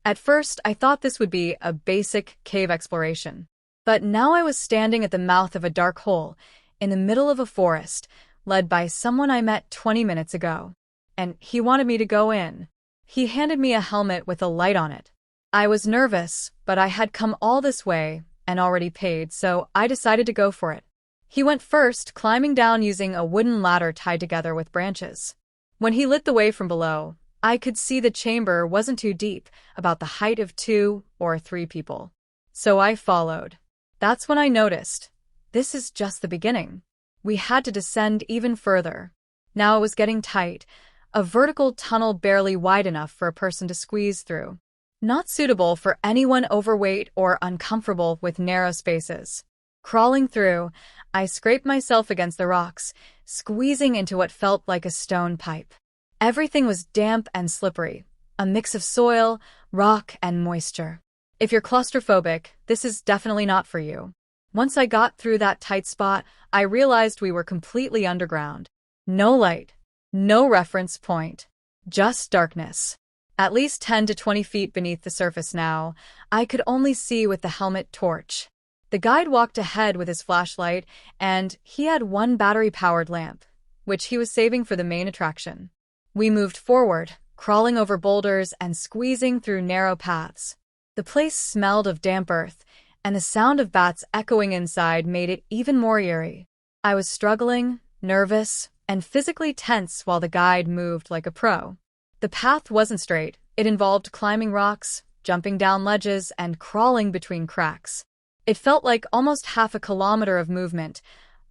At first, I thought this would be a basic cave exploration. But now I was standing at the mouth of a dark hole, in the middle of a forest, led by someone I met 20 minutes ago. And he wanted me to go in. He handed me a helmet with a light on it. I was nervous, but I had come all this way and already paid, so I decided to go for it. He went first, climbing down using a wooden ladder tied together with branches. When he lit the way from below, I could see the chamber wasn't too deep, about the height of 2 or 3 people. So I followed. That's when I noticed. This is just the beginning. We had to descend even further. Now it was getting tight, a vertical tunnel barely wide enough for a person to squeeze through. Not suitable for anyone overweight or uncomfortable with narrow spaces. Crawling through, I scraped myself against the rocks, squeezing into what felt like a stone pipe. Everything was damp and slippery, a mix of soil, rock, and moisture. If you're claustrophobic, this is definitely not for you. Once I got through that tight spot, I realized we were completely underground. No light, no reference point, just darkness. At least 10 to 20 feet beneath the surface now, I could only see with the helmet torch. The guide walked ahead with his flashlight, and he had one battery-powered lamp, which he was saving for the main attraction. We moved forward, crawling over boulders and squeezing through narrow paths. The place smelled of damp earth, and the sound of bats echoing inside made it even more eerie. I was struggling, nervous, and physically tense while the guide moved like a pro. The path wasn't straight. It involved climbing rocks, jumping down ledges, and crawling between cracks. It felt like almost half a kilometer of movement,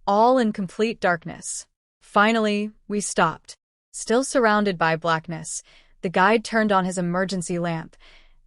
all in complete darkness. Finally, we stopped. Still surrounded by blackness, the guide turned on his emergency lamp,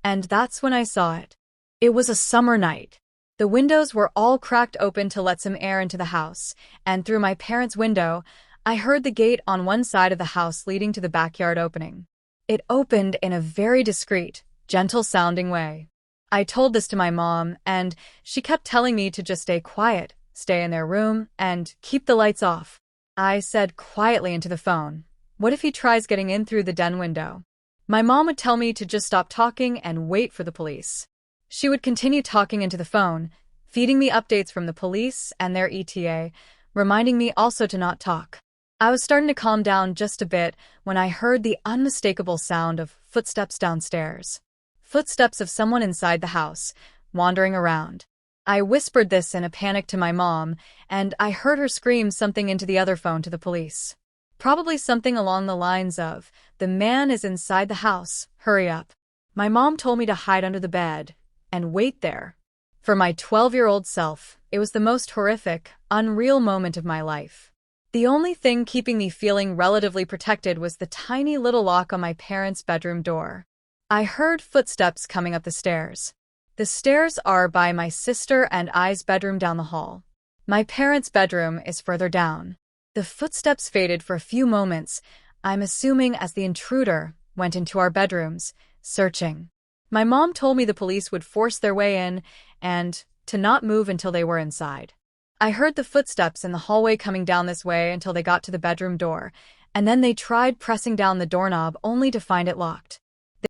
and that's when I saw it. It was a summer night. The windows were all cracked open to let some air into the house, and through my parents' window, I heard the gate on one side of the house leading to the backyard opening. It opened in a very discreet, gentle-sounding way. I told this to my mom, and she kept telling me to just stay quiet, stay in their room, and keep the lights off. I said quietly into the phone, "What if he tries getting in through the den window?" My mom would tell me to just stop talking and wait for the police. She would continue talking into the phone, feeding me updates from the police and their ETA, reminding me also to not talk. I was starting to calm down just a bit when I heard the unmistakable sound of footsteps downstairs. Footsteps of someone inside the house, wandering around. I whispered this in a panic to my mom, and I heard her scream something into the other phone to the police. Probably something along the lines of, "The man is inside the house, hurry up." My mom told me to hide under the bed and wait there. For my 12-year-old self, it was the most horrific, unreal moment of my life. The only thing keeping me feeling relatively protected was the tiny little lock on my parents' bedroom door. I heard footsteps coming up the stairs. The stairs are by my sister and I's bedroom down the hall. My parents' bedroom is further down. The footsteps faded for a few moments, I'm assuming as the intruder went into our bedrooms, searching. My mom told me the police would force their way in and to not move until they were inside. I heard the footsteps in the hallway coming down this way until they got to the bedroom door, and then they tried pressing down the doorknob only to find it locked.